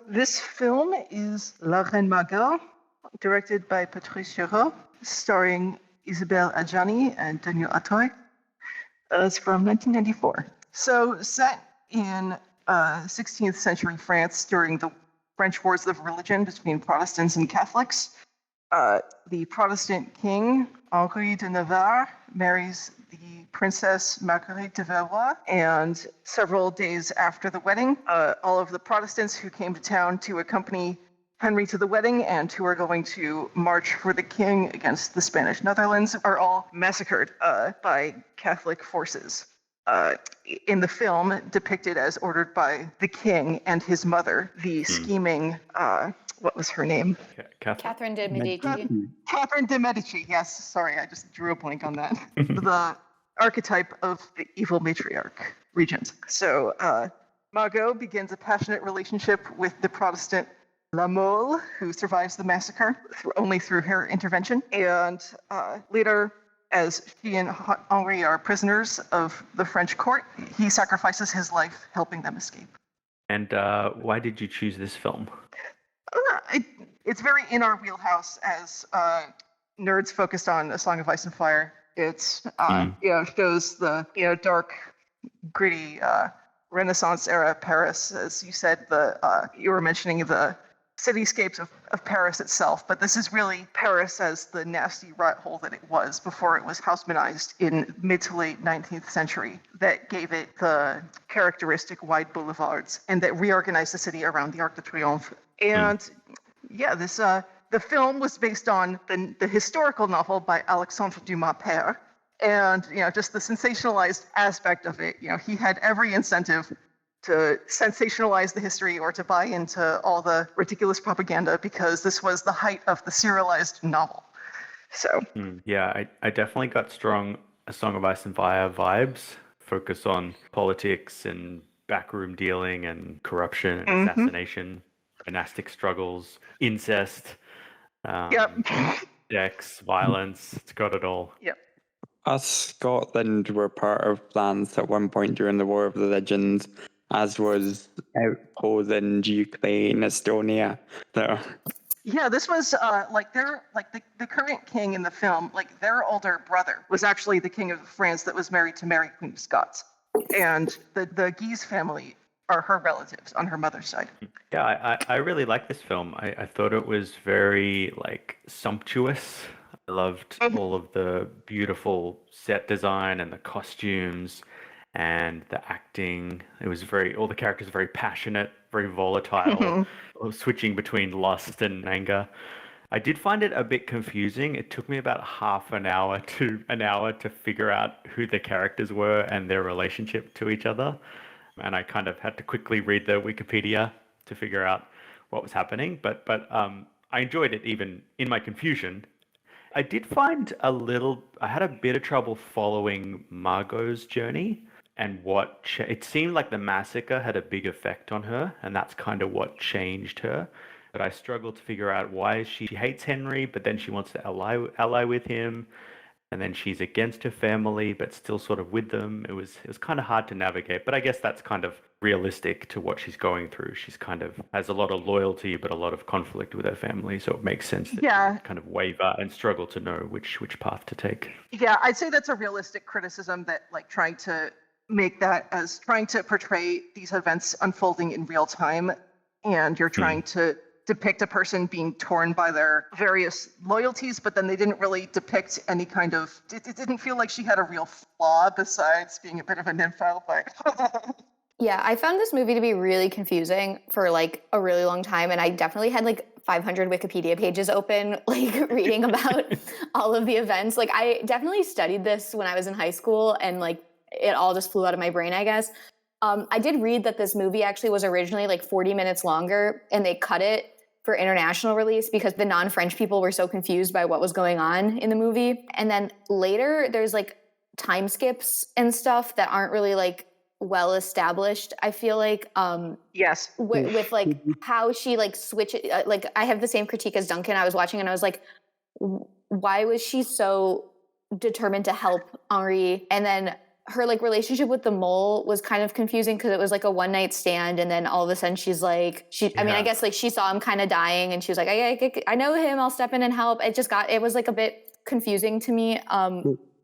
This film is La Reine Margot, directed by Patrice Chéreau, starring Isabelle Adjani and Daniel Auteuil. It's from 1994. So set in 16th century France during the French Wars of Religion between Protestants and Catholics, the Protestant king, Henri de Navarre, marries the Princess Marguerite de Valois, and several days after the wedding, all of the Protestants who came to town to accompany Henry to the wedding and who are going to march for the king against the Spanish Netherlands are all massacred by Catholic forces. In the film, depicted as ordered by the king and his mother, the scheming, what was her name? Catherine de Medici. Catherine de Medici, yes. Sorry, I just drew a blank on that. The archetype of the evil matriarch regent. So Margot begins a passionate relationship with the Protestant La Mole, who survives the massacre only through her intervention. And later, as she and Henri are prisoners of the French court, he sacrifices his life helping them escape. And why did you choose this film? It's very in our wheelhouse as nerds focused on A Song of Ice and Fire. It's shows the dark, gritty Renaissance era Paris, as you said. You were mentioning the cityscapes of Paris itself, but this is really Paris as the nasty rat hole that it was before it was Haussmannized in mid to late 19th century, that gave it the characteristic wide boulevards and that reorganized the city around the Arc de Triomphe. And the film was based on the historical novel by Alexandre Dumas père, and just the sensationalized aspect of it. He had every incentive to sensationalize the history or to buy into all the ridiculous propaganda because this was the height of the serialized novel. So I definitely got strong A Song of Ice and Fire vibes, focus on politics and backroom dealing and corruption and assassination, dynastic struggles, incest, sex, violence. It's got it all. Yep. Scotland were part of plans at one point during the War of Religions, as was Poland, Ukraine, Estonia. So. Yeah, this was the current king in the film, their older brother was actually the king of France that was married to Mary, Queen of Scots. And the Guise family are her relatives on her mother's side. Yeah, I really like this film. I thought it was very sumptuous. I loved all of the beautiful set design and the costumes and the acting. It was all the characters are very passionate, very volatile, switching between lust and anger. I did find it a bit confusing. It took me about half an hour to figure out who the characters were and their relationship to each other. And I kind of had to quickly read the Wikipedia to figure out what was happening. But I enjoyed it even in my confusion. I did find I had a bit of trouble following Margot's journey and it seemed like the massacre had a big effect on her, and that's kind of what changed her. But I struggled to figure out why she hates Henry, but then she wants to ally with him, and then she's against her family, but still sort of with them. It was kind of hard to navigate, but I guess that's kind of realistic to what she's going through. She's kind of has a lot of loyalty, but a lot of conflict with her family, so it makes sense that she kind of waver and struggle to know which path to take. Yeah, I'd say that's a realistic criticism, that trying to make that as trying to portray these events unfolding in real time, and you're trying to depict a person being torn by their various loyalties, but then they didn't really depict any kind of, it didn't feel like she had a real flaw besides being a bit of a nympho, but... Yeah, I found this movie to be really confusing for a really long time, and I definitely had 500 Wikipedia pages open, reading about all of the events. I definitely studied this when I was in high school, and it all just flew out of my brain, I guess. I did read that this movie actually was originally 40 minutes longer, and they cut it for international release because the non-French people were so confused by what was going on in the movie. And then later there's time skips and stuff that aren't really well established, I feel yes, with how she switches. I have the same critique as Duncan. I was watching and I was like, why was she so determined to help Henri? And then her like relationship with the mole was kind of confusing because it was like a one night stand, and then all of a sudden she's like, I mean, I guess like she saw him kind of dying, and she was like, I know him, I'll step in and help. It was like a bit confusing to me.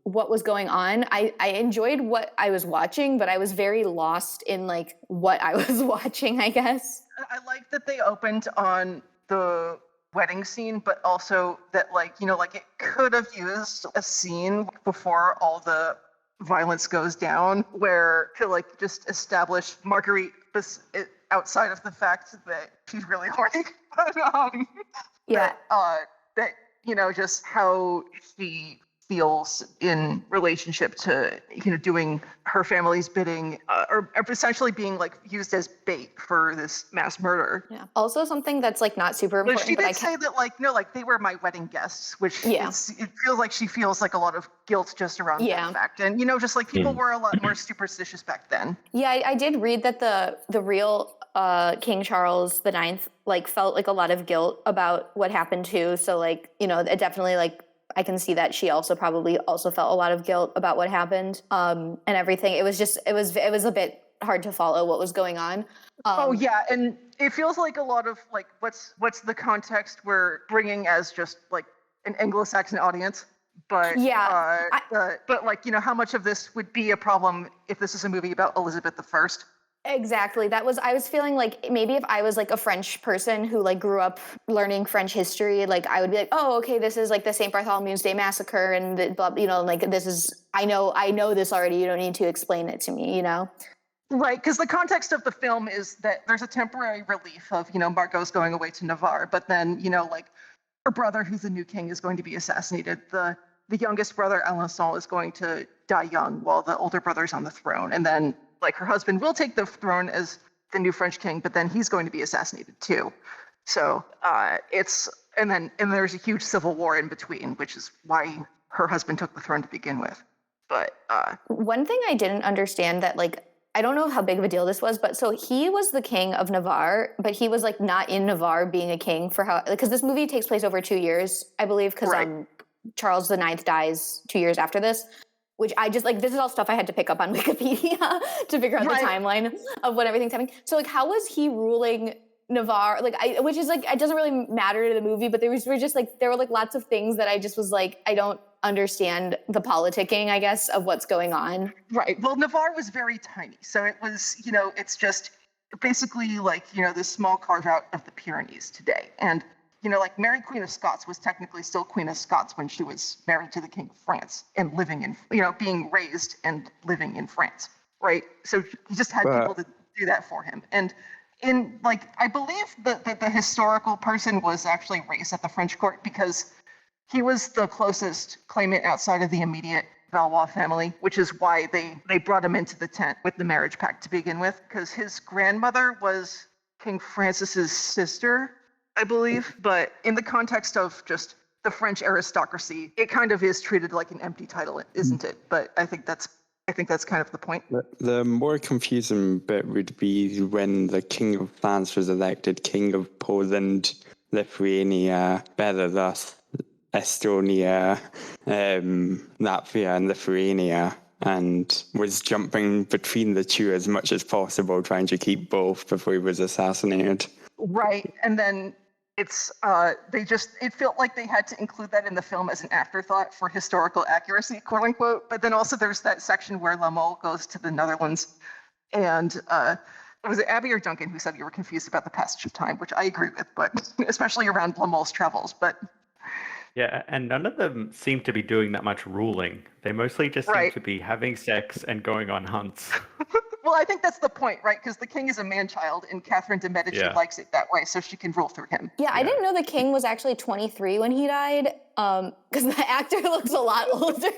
What was going on. I enjoyed what I was watching, but I was very lost in like what I was watching, I guess. I like that they opened on the wedding scene, but also that like, like it could have used a scene before all the violence goes down where to like just establish Marguerite outside of the fact that she's really horny. But, yeah. That, just how she feels in relationship to doing her family's bidding, or essentially being like used as bait for this mass murder. Yeah. Also, something that's like not super important. But she did say that like no, like they were my wedding guests, which it feels like she feels like a lot of guilt just around that fact, and just like people were a lot more superstitious back then. Yeah, I did read that the real King Charles IX like felt like a lot of guilt about what happened too. So like it definitely like. I can see that she also probably also felt a lot of guilt about what happened and everything. It was a bit hard to follow what was going on. And it feels like a lot of like what's the context we're bringing as just like an Anglo-Saxon audience, but but like how much of this would be a problem if this is a movie about Elizabeth I? Exactly. I was feeling like maybe if I was like a French person who like grew up learning French history, like I would be like, oh, okay, this is like the St. Bartholomew's Day massacre, and like this is I know this already. You don't need to explain it to me, Right, because the context of the film is that there's a temporary relief of Margot's going away to Navarre, but then like her brother, who's the new king, is going to be assassinated. The youngest brother, Alençon, is going to die young, while the older brother's on the throne, and then. Like her husband will take the throne as the new French king, but then he's going to be assassinated too. So and there's a huge civil war in between, which is why her husband took the throne to begin with. But one thing I didn't understand that like I don't know how big of a deal this was, but so he was the king of Navarre, but he was like not in Navarre being a king because this movie takes place over 2 years, I believe, because Charles IX dies 2 years after this. Which I just like, this is all stuff I had to pick up on Wikipedia to figure out the timeline of when everything's happening. So like, how was he ruling Navarre? Like, which is like, it doesn't really matter to the movie, but there were like lots of things that I just was like, I don't understand the politicking, I guess, of what's going on. Right. Well, Navarre was very tiny. So it was, it's just basically like, this small carve out of the Pyrenees today. And like Mary Queen of Scots was technically still Queen of Scots when she was married to the King of France and living in, being raised and living in France, right? So he just had people to do that for him. And in like, I believe that the historical person was actually raised at the French court because he was the closest claimant outside of the immediate Valois family, which is why they brought him into the tent with the marriage pact to begin with, because his grandmother was King Francis's sister, I believe, but in the context of just the French aristocracy, it kind of is treated like an empty title, isn't it? But I think that's kind of the point. The more confusing bit would be when the King of France was elected King of Poland, Lithuania, Belarus, Estonia, Latvia, and Lithuania, and was jumping between the two as much as possible, trying to keep both before he was assassinated. Right, and then it felt like they had to include that in the film as an afterthought for historical accuracy, quote unquote. But then also there's that section where La Mole goes to the Netherlands, and was it Abby or Duncan who said you were confused about the passage of time, which I agree with, but especially around La Mole's travels. But yeah, and none of them seem to be doing that much ruling. They mostly just seem to be having sex and going on hunts. Well, I think that's the point, right? Because the king is a man-child, and Catherine de Medici likes it that way, so she can rule through him. Yeah, I didn't know the king was actually 23 when he died, because the actor looks a lot older.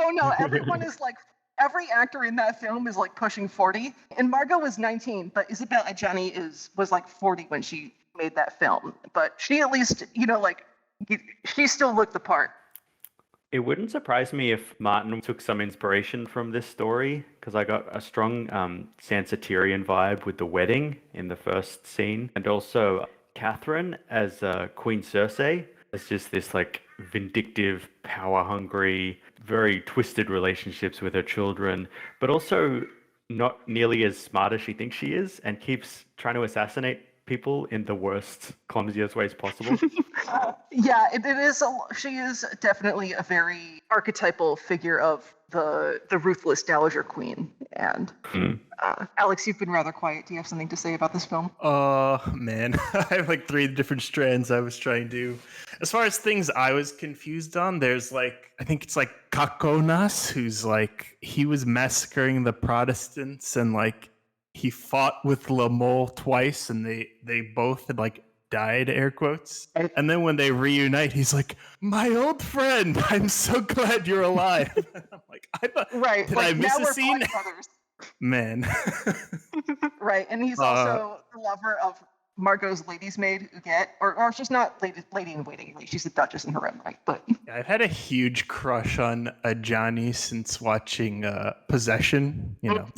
Oh, no, every actor in that film is like pushing 40. And Margot was 19, but Isabelle Adjani was like 40 when she made that film. But she at least, she still looked the part. It wouldn't surprise me if Martin took some inspiration from this story, because I got a strong Sansitirian vibe with the wedding in the first scene, and also Catherine as Queen Circe as just this like vindictive, power-hungry, very twisted relationships with her children, but also not nearly as smart as she thinks she is, and keeps trying to assassinate people in the worst, clumsiest ways possible. Yeah, it is. She is definitely a very archetypal figure of the ruthless dowager queen. And Alex, you've been rather quiet. Do you have something to say about this film? Man, I have like 3 different strands I was trying to. As far as things I was confused on, there's like, I think it's like Kakonas, who's like, he was massacring the Protestants, and like he fought with La Mole twice, and they both had like died, air quotes. And then when they reunite, he's like, "My old friend, I'm so glad you're alive." I'm like, I thought, Right. did like, I miss now a we're scene? blood brothers. Man. Right, and he's also the lover of Margot's lady's maid, Huguette, or she's not lady in waiting, like, she's a duchess in her own right, but... I've had a huge crush on Johnny since watching Possession, you know.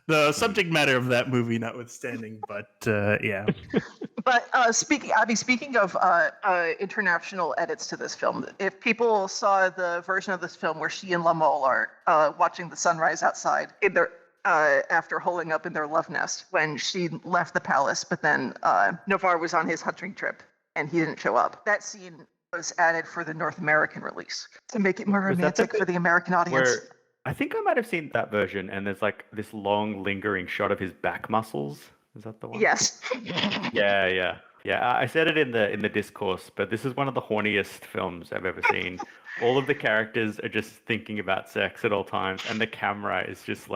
The subject matter of that movie notwithstanding, but yeah. But speaking of international edits to this film, if people saw the version of this film where she and La Mole are watching the sunrise outside in their after holing up in their love nest when she left the palace, but then Navarre was on his hunting trip and he didn't show up. That scene was added for the North American release to make it more romantic for the American audience. I think I might have seen that version, and there's like this long lingering shot of his back muscles. Is that the one? Yes. Yeah. I said it in the discourse, but this is one of the horniest films I've ever seen. All of the characters are just thinking about sex at all times, and the camera is just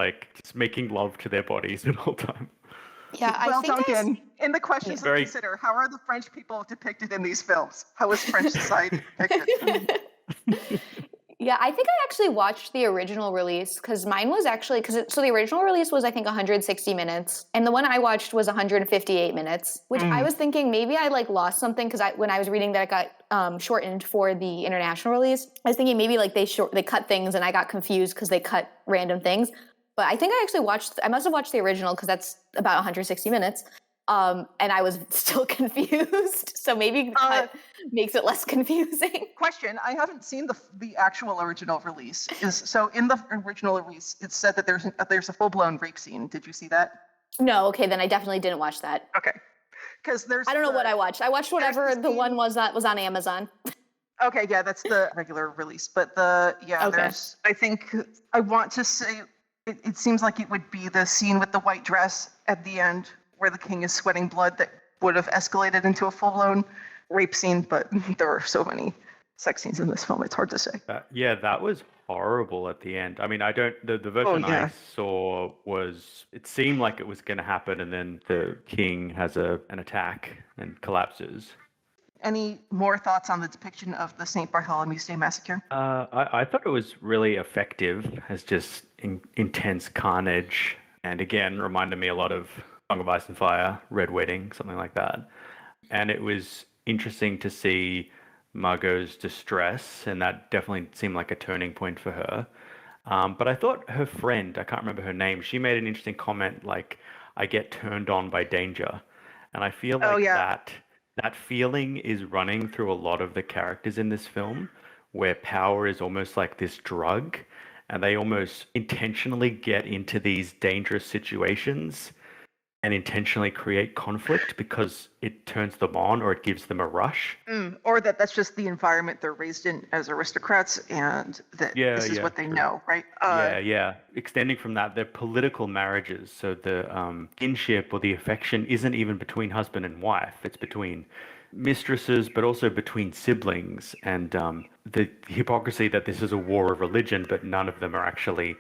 making love to their bodies at all time. Yeah, well, I think Duncan, in the questions to consider, how are the French people depicted in these films? How is French society depicted? Yeah, I think I actually watched the original release because mine was actually so the original release was I think 160 minutes, and the one I watched was 158 minutes. Which I was thinking maybe I like lost something because when I was reading that it got shortened for the international release, I was thinking maybe like they cut things and I got confused because they cut random things. But I think I actually I must have watched the original because that's about 160 minutes. And I was still confused, so maybe the cut makes it less confusing. Question: I haven't seen the actual original release. So in the original release, it said that there's a full-blown rape scene. Did you see that? No. Okay, then I definitely didn't watch that. Okay, because I don't know what I watched. I watched whatever the one was that was on Amazon. Okay, yeah, that's the regular release. But there's. I think I want to say it seems like it would be the scene with the white dress at the end, where the king is sweating blood, that would have escalated into a full-blown rape scene, but there are so many sex scenes in this film, it's hard to say. That was horrible at the end. I mean, the version I saw it seemed like it was going to happen, and then the king has an attack and collapses. Any more thoughts on the depiction of the St. Bartholomew's Day massacre? I thought it was really effective as just intense carnage, and again, reminded me a lot of Song of Ice and Fire, Red Wedding, something like that. And it was interesting to see Margot's distress, and that definitely seemed like a turning point for her. But I thought her friend, I can't remember her name, she made an interesting comment like, "I get turned on by danger." And I feel like that feeling is running through a lot of the characters in this film, where power is almost like this drug, and they almost intentionally get into these dangerous situations and intentionally create conflict because it turns them on or it gives them a rush. Or that's just the environment they're raised in as aristocrats, and that this is what they know, right? Extending from that, they're political marriages. So the kinship or the affection isn't even between husband and wife. It's between mistresses, but also between siblings. And the hypocrisy that this is a war of religion, but none of them are actually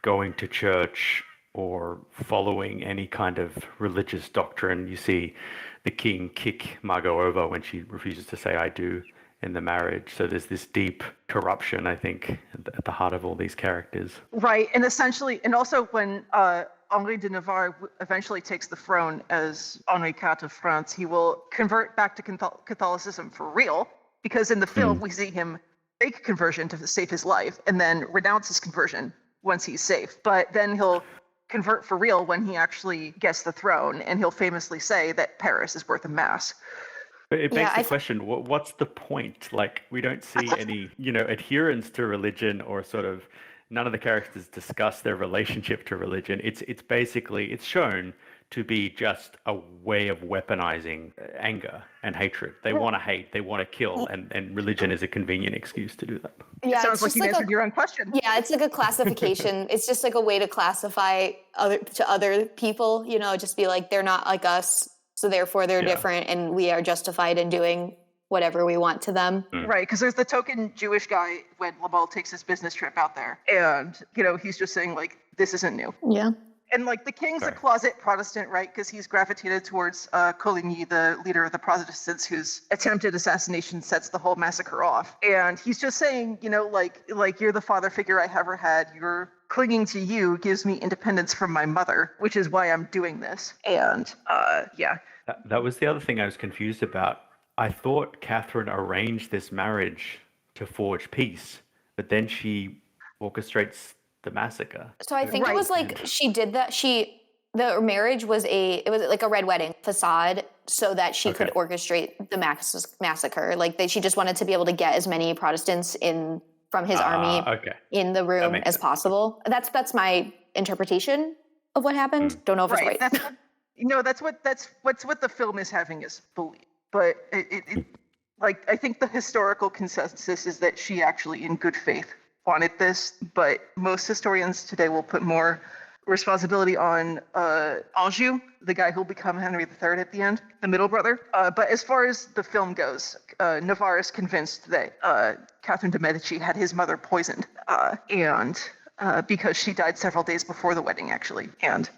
going to church or following any kind of religious doctrine. You see the king kick Margot over when she refuses to say "I do" in the marriage. So there's this deep corruption, I think, at the heart of all these characters. Right, and essentially, and also when Henri de Navarre eventually takes the throne as Henri IV of France, he will convert back to Catholicism for real, because in the film we see him fake conversion to save his life, and then renounce his conversion once he's safe. But then he'll convert for real when he actually gets the throne, and he'll famously say that Paris is worth a mass. But it Yeah, begs I the question, what's the point? Like, we don't see any, adherence to religion, or sort of none of the characters discuss their relationship to religion. It's basically, it's shown to be just a way of weaponizing anger and hatred. They want to hate, they want to kill, and religion is a convenient excuse to do that. It Yeah, sounds it's like just you like answered your own question. yeah, it's like a classification. It's just like a way to classify other people, just be like, they're not like us, so therefore they're Yeah. different, and we are justified in doing whatever we want to them. Right, because there's the token Jewish guy when Lamol takes his business trip out there, and he's just saying like, this isn't new. Yeah. And like the king's Sorry. a closet Protestant, right? Because he's gravitated towards Coligny, the leader of the Protestants, whose attempted assassination sets the whole massacre off. And he's just saying, like you're the father figure I ever had. You're clinging to you gives me independence from my mother, which is why I'm doing this. And yeah. That was the other thing I was confused about. I thought Catherine arranged this marriage to forge peace, but then she orchestrates the massacre. So I think it Right. was like she did that. The marriage was like a red wedding facade so that she could orchestrate the massacre. Like she just wanted to be able to get as many Protestants in from his army in the room as possible. That's my interpretation of what happened. Don't know if it's right. That's what the film is having us believe. But it I think the historical consensus is that she actually, in good faith, wanted this. But most historians today will put more responsibility on Anjou, the guy who'll become Henry III at the end, the middle brother. But as far as the film goes, Navarre is convinced that Catherine de' Medici had his mother poisoned, and because she died several days before the wedding, actually. And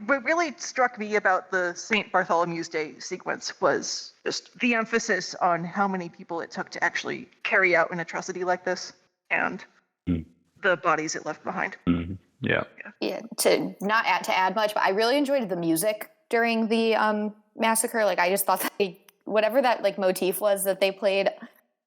what really struck me about the St. Bartholomew's Day sequence was just the emphasis on how many people it took to actually carry out an atrocity like this, and the bodies it left behind. Mm-hmm. Yeah. Yeah. To add much, but I really enjoyed the music during the massacre. Like I just thought that whatever that like motif was that they played,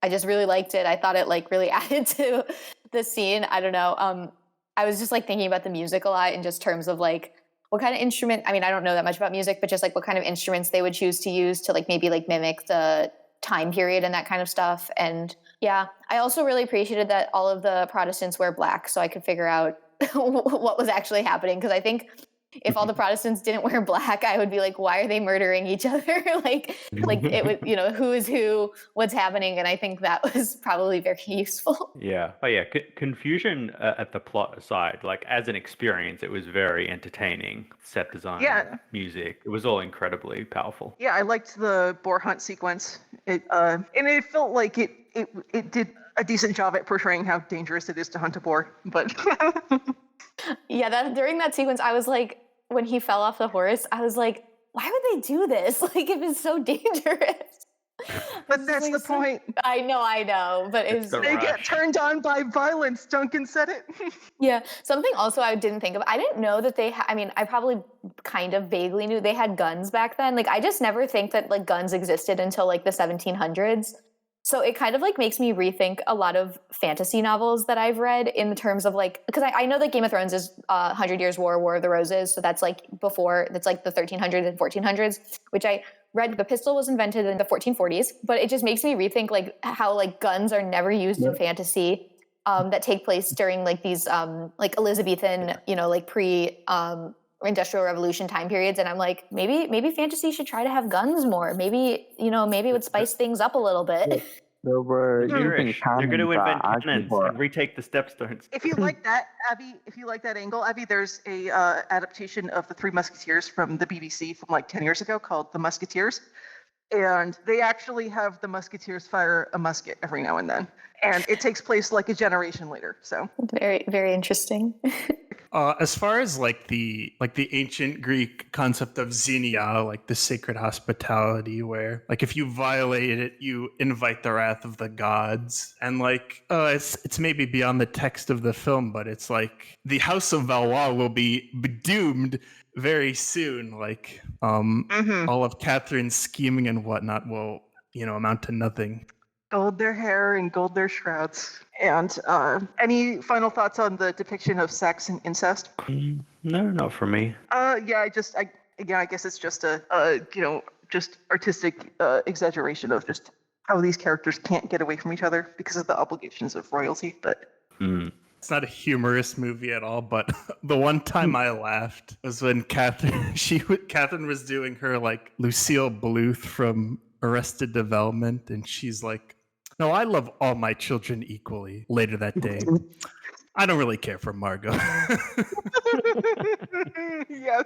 I just really liked it. I thought it like really added to the scene. I don't know. I was just like thinking about the music a lot in just terms of like what kind of instrument. I mean, I don't know that much about music, but just like what kind of instruments they would choose to use to like maybe like mimic the time period and that kind of stuff. And yeah, I also really appreciated that all of the Protestants wear black, so I could figure out what was actually happening. Because I think if all the Protestants didn't wear black, I would be like, why are they murdering each other? like it would, who is who, what's happening? And I think that was probably very useful. Yeah. Oh yeah. Confusion at the plot aside, like as an experience, it was very entertaining. Set design, music, it was all incredibly powerful. Yeah, I liked the boar hunt sequence. And it felt like it did a decent job at portraying how dangerous it is to hunt a boar. But yeah, during that sequence, I was like, when he fell off the horse, I was like, why would they do this? Like, it was so dangerous. But that's the point. I know, but it was. They get turned on by violence. Duncan said it. Yeah, something also I didn't think of. I didn't know that they. I mean, I probably kind of vaguely knew they had guns back then. Like, I just never think that like guns existed until like the 1700s. So it kind of like makes me rethink a lot of fantasy novels that I've read in terms of like, because I know that Game of Thrones is 100 Years' War of the Roses. So that's like that's like the 1300s and 1400s, which I read. The pistol was invented in the 1440s, but it just makes me rethink like how like guns are never used in fantasy that take place during like these like Elizabethan, like pre-industrial revolution time periods. And I'm like, maybe fantasy should try to have guns more. Maybe it would spice things up a little bit. There were They're even going to invent cannons cannons and retake the stepstones. If you like that, Abby, angle, Abby, there's a adaptation of The Three Musketeers from the BBC from like 10 years ago called The Musketeers. And they actually have the Musketeers fire a musket every now and then. And it takes place like a generation later. So very, very interesting. As far as like the ancient Greek concept of xenia, like the sacred hospitality, where like if you violate it, you invite the wrath of the gods, and like it's maybe beyond the text of the film, but it's like the House of Valois will be doomed very soon. Like all of Catherine's scheming and whatnot will amount to nothing. Gold their hair and gold their shrouds. And any final thoughts on the depiction of sex and incest? No, not for me. I guess it's just a just artistic exaggeration of just how these characters can't get away from each other because of the obligations of royalty. But it's not a humorous movie at all, but the one time I laughed was when Catherine was doing her like Lucille Bluth from Arrested Development, and she's like, "No, I love all my children equally." Later that day, I don't really care for Margot. Yes.